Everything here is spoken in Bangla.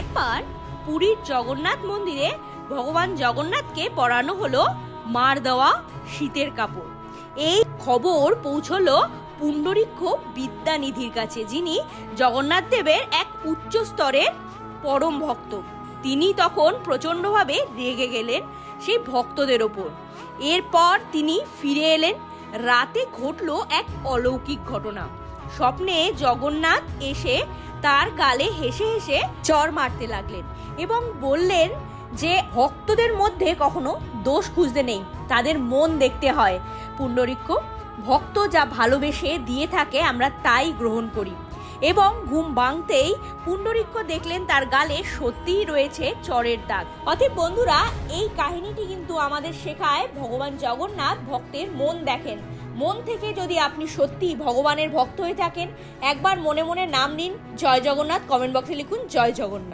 একবার পুরীর জগন্নাথ মন্দিরে ভগবান জগন্নাথকে পরানো হলো মার দেওয়া শীতের কাপড়। এই খবর পৌঁছলো পুণ্ডরীক্ষ বিদ্যানিধির কাছে, যিনি জগন্নাথ দেবের এক উচ্চ স্তরের পরম ভক্ত। তিনি তখন প্রচণ্ডভাবে রেগে গেলেন সেই ভক্তদের ওপর। এরপর তিনি ফিরে এলেন। রাতে ঘটলো এক অলৌকিক ঘটনা। স্বপ্নে জগন্নাথ এসে তার গালে হেসে হেসে চড় মারতে লাগলেন এবং বললেন যে ভক্তদের মধ্যে কখনো দোষ খুঁজতে নেই, তাদের মন দেখতে হয়। পুণ্ডরীক্ষ, ভক্ত যা ভালোবেসে দিয়ে থাকে আমরা তাই গ্রহণ করি। এবং ঘুম ভাঙতেই পুণ্ডরীক্ষ দেখলেন তার গালে সত্যিই রয়েছে চড়ের দাগ। অতএব বন্ধুরা, এই কাহিনীটি কিন্তু আমাদের শেখায় ভগবান জগন্নাথ ভক্তের মন দেখেন। মন থেকে যদি আপনি সত্যি ভগবানের ভক্ত হয়ে থাকেন, একবার মনে মনে নাম নিন জয় জগন্নাথ, কমেন্ট বক্সে লিখুন জয় জগন্নাথ।